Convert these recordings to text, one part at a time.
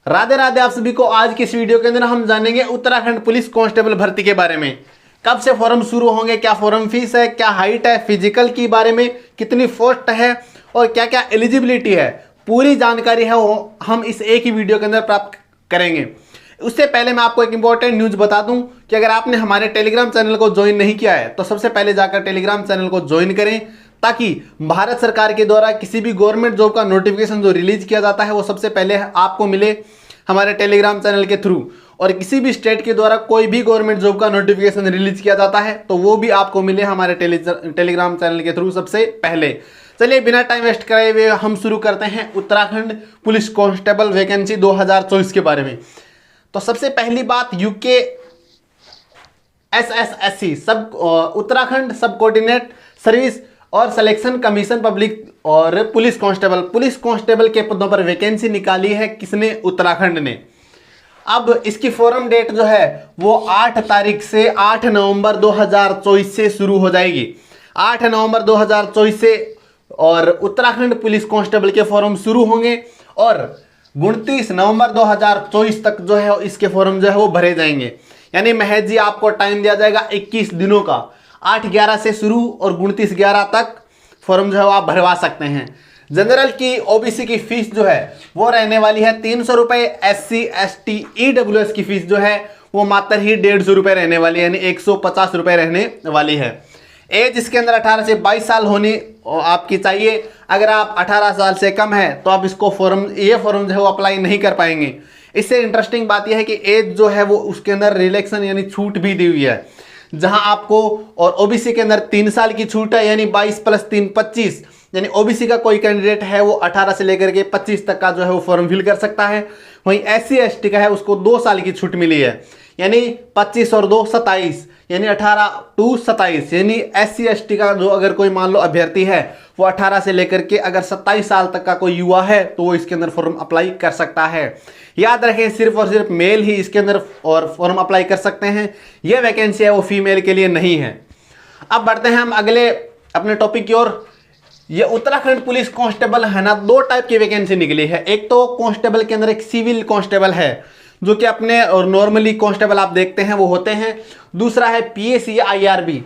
राधे राधे आप सभी को। आज की इस वीडियो के अंदर हम जानेंगे उत्तराखंड पुलिस कांस्टेबल भर्ती के बारे में। कब से फॉर्म शुरू होंगे, क्या फॉर्म फीस है, क्या हाइट है, फिजिकल के बारे में कितनी पोस्ट है और क्या क्या एलिजिबिलिटी है, पूरी जानकारी है वो हम इस एक ही वीडियो के अंदर प्राप्त करेंगे। उससे पहले मैं आपको एक इंपॉर्टेंट न्यूज बता दूं कि अगर आपने हमारे टेलीग्राम चैनल को ज्वाइन नहीं किया है तो सबसे पहले जाकर टेलीग्राम चैनल को ज्वाइन करें, ताकि भारत सरकार के द्वारा किसी भी गवर्नमेंट जॉब का नोटिफिकेशन जो रिलीज किया जाता है वो सबसे पहले आपको मिले हमारे टेलीग्राम चैनल के थ्रू। और किसी भी स्टेट के द्वारा कोई भी गवर्नमेंट जॉब का नोटिफिकेशन रिलीज किया जाता है तो वो भी आपको मिले हमारे टेलीग्राम चैनल के थ्रू सबसे पहले। चलिए बिना टाइम वेस्ट कराए हुए हम शुरू करते हैं उत्तराखंड पुलिस कांस्टेबल वैकेंसी 2024 के बारे में। तो सबसे पहली बात, यूके SSSC सब उत्तराखंड सब कोऑर्डिनेट सर्विस और सिलेक्शन कमीशन पब्लिक और पुलिस कांस्टेबल के पदों पर वैकेंसी निकाली है किसने? उत्तराखंड ने। अब इसकी फॉर्म डेट जो है वो 8 तारीख से 8 नवंबर 2024 से शुरू हो जाएगी। 8 नवंबर 2024 से और उत्तराखंड पुलिस कांस्टेबल के फॉर्म शुरू होंगे और 29 नवंबर 2024 तक जो है इसके फॉर्म जो है वो भरे जाएंगे। यानी महज जी आपको टाइम दिया जाएगा 21 दिनों का। 8/11 से शुरू और 29/11 तक फॉर्म जो है वो आप भरवा सकते हैं। जनरल की ओबीसी की फीस जो है वो रहने वाली है 300 रुपये। SC ST EWS की फीस जो है वो मात्र ही 150 रुपये रहने वाली है, यानी 150 रुपये रहने वाली है। एज इसके अंदर 18 से 22 साल होनी आपकी चाहिए। अगर आप 18 साल से कम है तो आप इसको ये फॉर्म जो है वो अप्लाई नहीं कर पाएंगे। इससे इंटरेस्टिंग बात यह है कि एज जो है वो उसके अंदर रिलैक्सन यानी छूट भी दी हुई है, जहां आपको और ओबीसी के अंदर 3 साल की छूट है, यानी 22 + 3 25। यानी ओबीसी का कोई कैंडिडेट है वो 18 से लेकर के 25 तक का जो है वो फॉर्म फिल कर सकता है। वहीं SC ST का है उसको 2 साल की छूट मिली है, यानी 25 और 2 27, यानी 18 to 27। यानी SC ST का जो अगर कोई मान लो अभ्यर्थी है वो 18 से लेकर के अगर 27 साल तक का कोई युवा है तो वो इसके अंदर फॉर्म अप्लाई कर सकता है। याद रखें सिर्फ और सिर्फ मेल ही इसके अंदर और फॉर्म अप्लाई कर सकते हैं। ये वैकेंसी है वो फीमेल के लिए नहीं है। अब बढ़ते हैं हम अगले अपने टॉपिक की ओर। ये उत्तराखंड पुलिस कांस्टेबल है ना, 2 टाइप की वैकेंसी निकली है। एक तो कांस्टेबल के अंदर एक सिविल कांस्टेबल है जो कि अपने और नॉर्मली कांस्टेबल आप देखते हैं वो होते हैं। दूसरा है PAC IRB।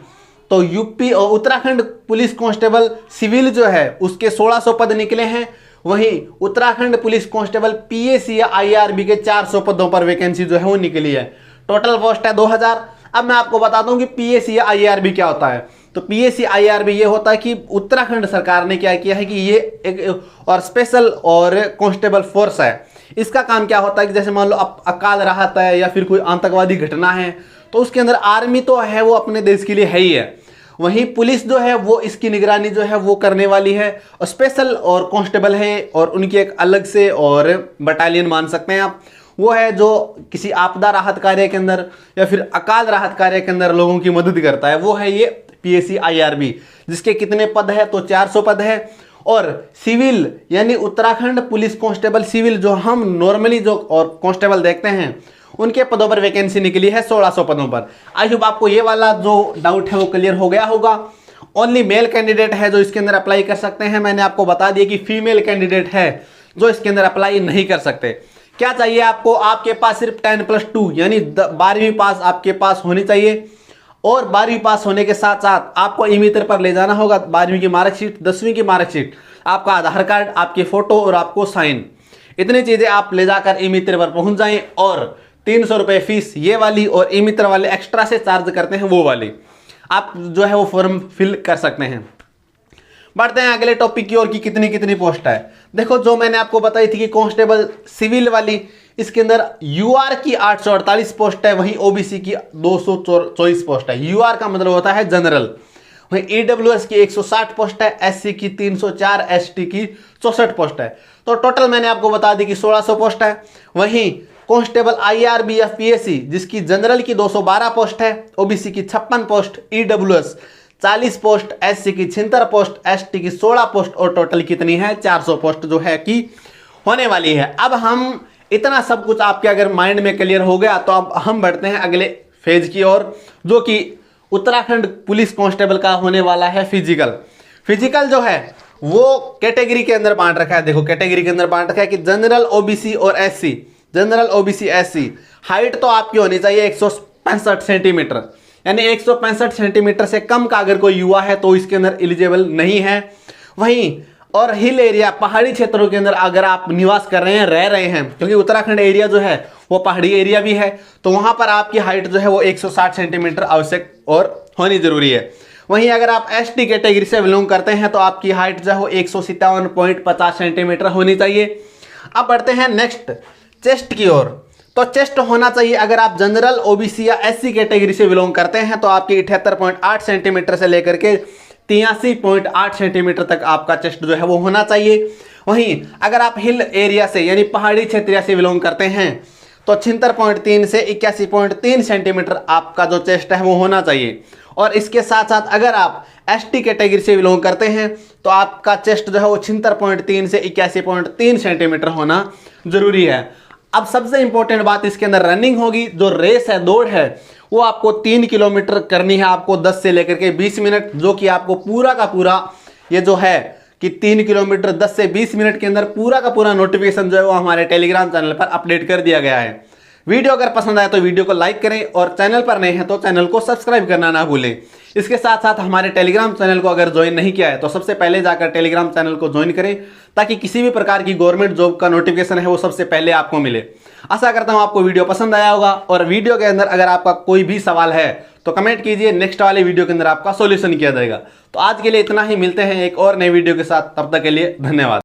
तो यूपी और उत्तराखंड पुलिस कांस्टेबल सिविल जो है उसके 1600 पद निकले हैं। वहीं Uttarakhand police constable PAC IRB के 400 पदों पर वैकेंसी जो है वो निकली है। टोटल पोस्ट है 2000। अब मैं आपको बताता हूं कि PAC IRB क्या होता है। तो PAC IRB ये होता है कि उत्तराखंड सरकार ने क्या किया है कि ये एक और स्पेशल और कांस्टेबल फोर्स है। इसका काम क्या होता है कि जैसे मान लो अकाल राहत है या फिर कोई आतंकवादी घटना है तो उसके अंदर आर्मी तो है वो अपने देश के लिए है ही है, वहीं पुलिस जो है वो इसकी निगरानी जो है वो करने वाली है। और स्पेशल और कांस्टेबल है और उनकी एक अलग से और बटालियन मान सकते हैं आप, वो है जो किसी आपदा राहत कार्य के अंदर या फिर अकाल राहत कार्य के अंदर लोगों की मदद करता है, वो है ये PAC IRB, जिसके कितने पद है तो 400 पद है। और सिविल यानी उत्तराखंड पुलिस कांस्टेबल सिविल जो हम नॉर्मली जो और कांस्टेबल देखते हैं उनके पदों पर वैकेंसी निकली है 1600 पदों पर। आई होप आपको ये वाला जो डाउट है वो क्लियर हो गया होगा। ओनली मेल कैंडिडेट है जो इसके अंदर अप्लाई कर सकते हैं। मैंने आपको बता दिया कि फीमेल कैंडिडेट है जो इसके अंदर अप्लाई नहीं कर सकते। क्या चाहिए आपको? आपके पास सिर्फ 10+2 यानी 12वीं पास आपके पास होनी चाहिए। और 12वीं पास होने के साथ साथ आपको ई-मित्र पर ले जाना होगा 12वीं की मार्कशीट, 10वीं की मार्कशीट, आपका आधार कार्ड, आपकी फोटो और आपको साइन। इतनी चीजें आप ले जाकर ई-मित्र पर पहुंच जाएं और 300 रुपये फीस ये वाली और ई-मित्र वाले एक्स्ट्रा से चार्ज करते हैं वो वाली, आप जो है वो फॉर्म फिल कर सकते हैं। बढ़ते हैं अगले टॉपिक की ओर कि कितनी कितनी पोस्ट है। देखो जो मैंने आपको बताई थी कि कांस्टेबल सिविल वाली, इसके अंदर UR की 848 पोस्ट है, वहीं OBC की 224 पोस्ट है। UR का मतलब होता है जनरल। वहीं EWS की 160 पोस्ट है, SC की 304, ST की 64 पोस्ट है। तो टोटल मैंने आपको बता दी कि 1600 पोस्ट है। वहीं कांस्टेबल IRB या PAC जिसकी जनरल की 212 पोस्ट है, OBC की 56 पोस्ट, EWS 40 पोस्ट, SC की 76 पोस्ट, ST की 16 पोस्ट और टोटल कितनी है 400 पोस्ट जो है कि होने वाली है। अब हम इतना सब कुछ आपके अगर माइंड में क्लियर हो गया तो अब हम बढ़ते हैं अगले फेज की ओर, जो कि उत्तराखंड पुलिस कांस्टेबल का होने वाला है फिजिकल जो है वो कैटेगरी के अंदर बांट रखा है। देखो कैटेगरी के अंदर बांट रखा है कि जनरल, OBC और SC general OBC SC, height तो आपकी होनी चाहिए 165 सेंटीमीटर, यानी 165 सेंटीमीटर से कम का अगर कोई युवा है तो इसके अंदर एलिजिबल नहीं है। वहीं और हिल एरिया, पहाड़ी क्षेत्रों के अंदर अगर आप निवास कर रहे हैं, रह रहे हैं, क्योंकि उत्तराखंड एरिया जो है वो पहाड़ी एरिया भी है, तो वहां पर आपकी हाइट जो है वो 160 सेंटीमीटर आवश्यक और होनी जरूरी है। वहीं अगर आप एसटी कैटेगरी से बिलोंग करते हैं तो आपकी हाइट जो है वो 157.50 सेंटीमीटर होनी चाहिए। अब बढ़ते हैं नेक्स्ट चेस्ट की ओर। तो चेस्ट होना चाहिए, अगर आप जनरल ओबीसी या एससी कैटेगरी से बिलोंग करते हैं तो आपकी 78.8 सेंटीमीटर से लेकर के 83.8 सेंटीमीटर तक आपका चेस्ट जो है वो होना चाहिए। वहीं अगर आप हिल एरिया से यानी पहाड़ी क्षेत्र से बिलोंग करते हैं तो 76.3 से 81.3 सेंटीमीटर आपका जो चेस्ट है वो होना चाहिए। और इसके साथ साथ अगर आप एसटी कैटेगरी से बिलोंग करते हैं तो आपका चेस्ट जो है वो 76.3 से 81.3 सेंटीमीटर होना जरूरी है। अब सबसे इंपॉर्टेंट बात इसके अंदर रनिंग होगी। जो रेस है, दौड़ है, वो आपको 3 किलोमीटर करनी है, आपको 10 से लेकर के 20 मिनट, जो कि आपको पूरा का पूरा ये जो है कि 3 किलोमीटर 10 से 20 मिनट के अंदर पूरा का पूरा नोटिफिकेशन जो है वो हमारे टेलीग्राम चैनल पर अपडेट कर दिया गया है। वीडियो अगर पसंद आए तो वीडियो को लाइक करें और चैनल पर नए हैं तो चैनल को सब्सक्राइब करना ना भूलें। इसके साथ साथ हमारे टेलीग्राम चैनल को अगर ज्वाइन नहीं किया है तो सबसे पहले जाकर टेलीग्राम चैनल को ज्वाइन करें, ताकि किसी भी प्रकार की गवर्नमेंट जॉब का नोटिफिकेशन है वो सबसे पहले आपको मिले। आशा करता हूं आपको वीडियो पसंद आया होगा, और वीडियो के अंदर अगर आपका कोई भी सवाल है तो कमेंट कीजिए, नेक्स्ट वाले वीडियो के अंदर आपका सॉल्यूशन किया जाएगा। तो आज के लिए इतना ही, मिलते हैं एक और नए वीडियो के साथ, तब तक के लिए धन्यवाद।